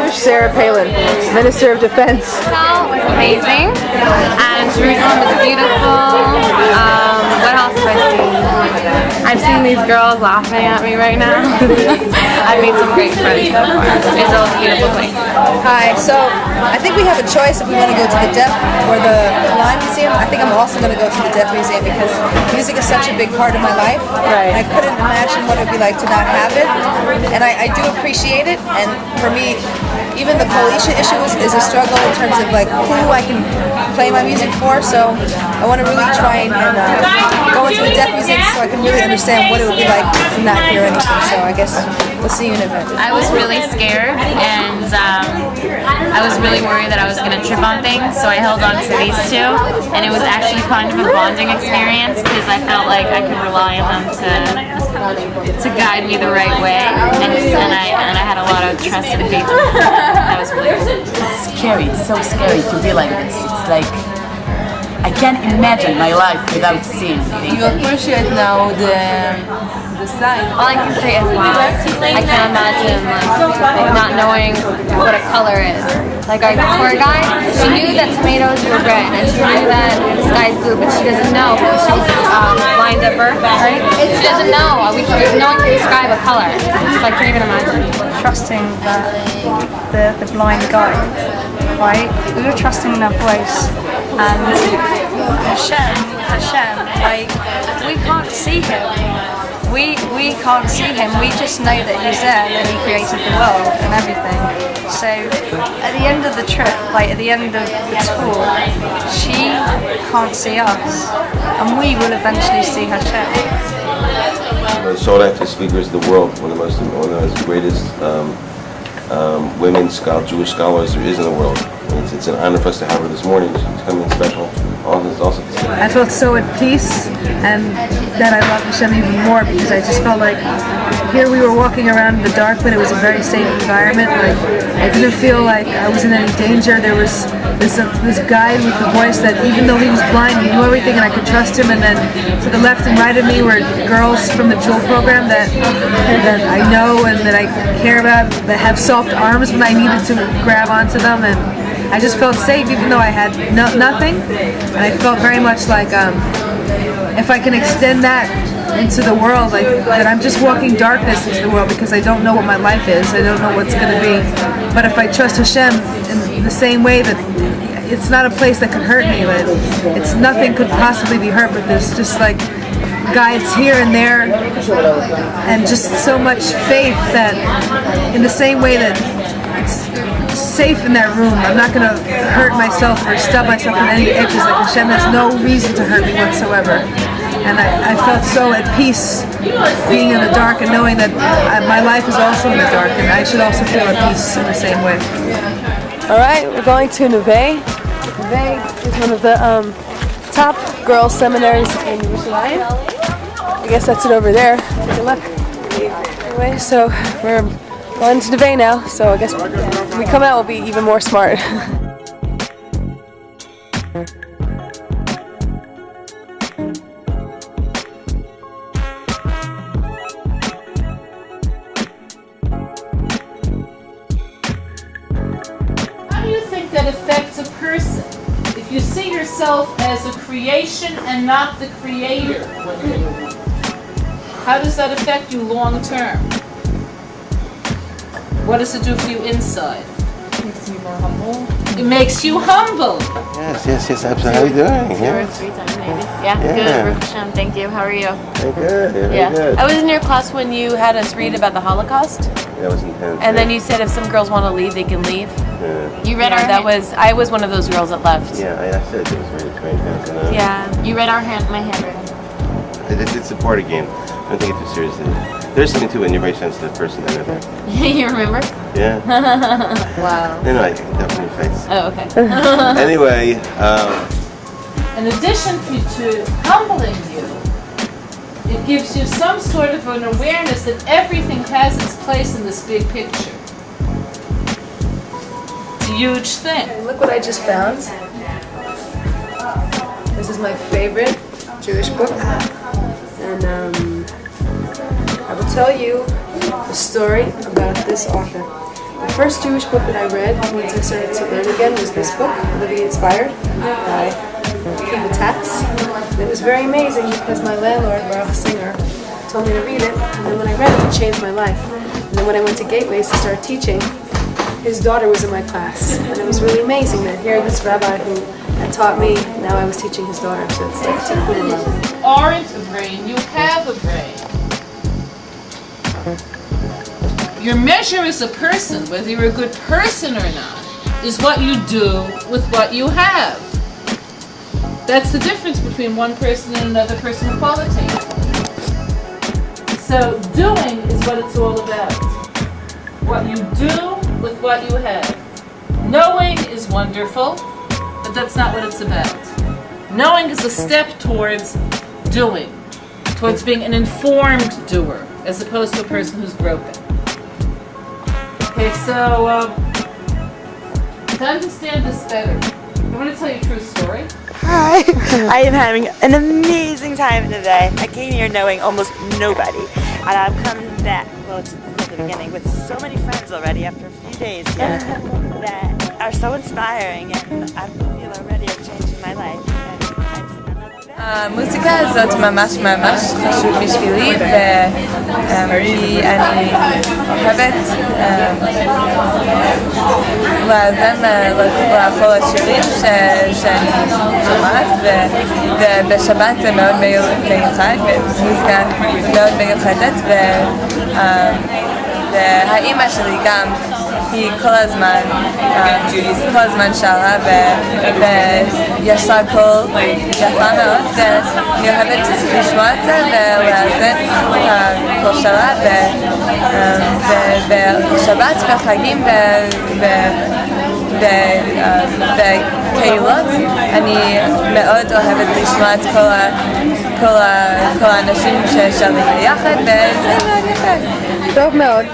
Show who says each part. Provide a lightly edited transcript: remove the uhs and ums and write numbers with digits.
Speaker 1: Jewish Sarah Palin, Minister of Defense.
Speaker 2: It was amazing, and Jerusalem is beautiful. What else have I seen? I've seen these girls laughing at me right now. I've made some great friends so far. Israel's a beautiful place.
Speaker 3: Hi, so I think we have a choice if we want to go to the Deaf or the Blind Museum. I think I'm also going to go to the Deaf Museum because music is such a big part of my life.
Speaker 1: Right.
Speaker 3: And I couldn't imagine what it would be like to not have it. And I do appreciate it. And for me, even the Polish issue is a struggle in terms of like who I can play my music for. So I want to really try and go into the Deaf Museum so I can really understand what it would be like to not hear anything. So I guess we'll see you in a bit.
Speaker 2: I was really scared, and I was really worried that I was going to trip on things, so I held on to these two, and it was actually kind of a bonding experience because I felt like I could rely on them to guide me the right way, and I had a lot of trust and faith in them. That was really cool.
Speaker 4: It's scary, it's so scary to be like this. It's like, I can't imagine my life without seeing.
Speaker 1: You appreciate now the sign.
Speaker 2: All I can say is wow. I can't imagine like not knowing what a color is. Like our tour guide, she knew that tomatoes were red and she knew that the sky's blue, but she doesn't know because she's blind at birth, right? She doesn't know. No one can describe a color. So I can't even imagine.
Speaker 5: Trusting the blind guide, right? We were trusting in their voice, and Hashem, like we can't see him. We can't see him. We just know that he's there, that he created the world and everything. So at the end of the trip, like at the end of the tour, she can't see us, and we will eventually see Hashem.
Speaker 6: The sought after speakers of the world, one of the greatest women Jewish scholars there is in the world. It's an honor for us to have her this morning. She's coming special. Also
Speaker 1: I felt so at peace, and that I loved Hashem even more because I just felt like here we were walking around in the dark, but it was a very safe environment. Like I didn't feel like I was in any danger. There was this guy with the voice that even though he was blind, he knew everything, and I could trust him. And then to the left and right of me were girls from the Jewel program that I know and that I care about, that have soft arms when I needed to grab onto them, and I just felt safe even though I had nothing. And I felt very much like if I can extend that into the world, like that I'm just walking darkness into the world because I don't know what my life is. I don't know what's going to be. But if I trust Hashem in the same way that it's not a place that could hurt me, that it's nothing could possibly be hurt, but there's just like guides here and there and just so much faith that in the same way that it's safe in that room, I'm not going to hurt myself or stub myself on any edges. Like Hashem has no reason to hurt me whatsoever. And I felt so at peace being in the dark and knowing that my life is also in the dark, and I should also feel at peace in the same way. All right, we're going to Neve. Neve is one of the top girls' seminaries in Yerushalayim. I guess that's it over there. Take a look. Anyway, so we're going to Neve now, so I guess when we come out, we'll be even more smart.
Speaker 7: How do you think that affects a person if you see yourself as a creation and not the creator? How does that affect you long term? What does it do for you inside?
Speaker 1: It makes me more humble.
Speaker 7: It makes you humble.
Speaker 6: Yes, absolutely. How are you doing?
Speaker 2: Yeah, good. Baruch Hashem, thank you. How are you?
Speaker 6: Very good.
Speaker 2: Yeah.
Speaker 6: Good.
Speaker 1: I was in your class when you had us read about the Holocaust,
Speaker 6: That was intense.
Speaker 1: and then you said if some girls want to leave, they can leave.
Speaker 6: Yeah.
Speaker 2: You read
Speaker 1: I was one of those girls that left.
Speaker 6: Yeah, I said it was very intense.
Speaker 1: Yeah.
Speaker 2: You read my handwriting.
Speaker 6: It's a part of the game. Don't take it too seriously. There's something to it, and you're a very sensitive person.
Speaker 2: You remember?
Speaker 6: Yeah.
Speaker 1: Wow.
Speaker 6: No, I definitely face.
Speaker 2: Oh, okay.
Speaker 6: Anyway,
Speaker 7: In addition to humbling you, it gives you some sort of an awareness that everything has its place in this big picture. It's a huge thing.
Speaker 1: Look what I just found. This is my favorite Jewish book, and I will tell you the story about this author. The first Jewish book that I read once I started to learn again was this book, Living Inspired, by Kiva Tatz. And it was very amazing because my landlord, Ralph Singer, told me to read it, and then when I read it, it changed my life. And then when I went to Gateways to start teaching, his daughter was in my class, and it was really amazing that here this rabbi who had taught me, now I was teaching his daughter, so it's like two cool levels.
Speaker 7: You aren't a brain, you have a brain. Your measure as a person, whether you're a good person or not, is what you do with what you have. That's the difference between one person and another person qualitative. So doing is what it's all about. What you do with what you have. Knowing is wonderful, but that's not what it's about. Knowing is a step towards doing, towards being an informed doer, as opposed to a person who's broken. Okay, so to understand this better, I want to tell you a true story.
Speaker 8: Hi, I am having an amazing time today. I came here knowing almost nobody, and I'm coming back, well, it's the beginning, with so many friends already after a few days here that are so inspiring, and I feel already are changing my life.
Speaker 3: המוזיקה הזאת ממש ממש חשוב בשבילי, כי אני אוהבת להאזין לכל השירים שאני שומעת, ובשבת זה מאוד מיוחד, ומוזיקה מאוד מיוחדת, והאימא שלי גם היא כל הזמן שרה, ויש לה קול יפה מאוד, ואני אוהבת לשמוע את זה ולהאזין הקול שלה, ובשבת וחגים וקהילות אני מאוד אוהבת לשמוע את כל האנשים ששרים ביחד, וזה מאוד יפה.
Speaker 1: טוב מאוד.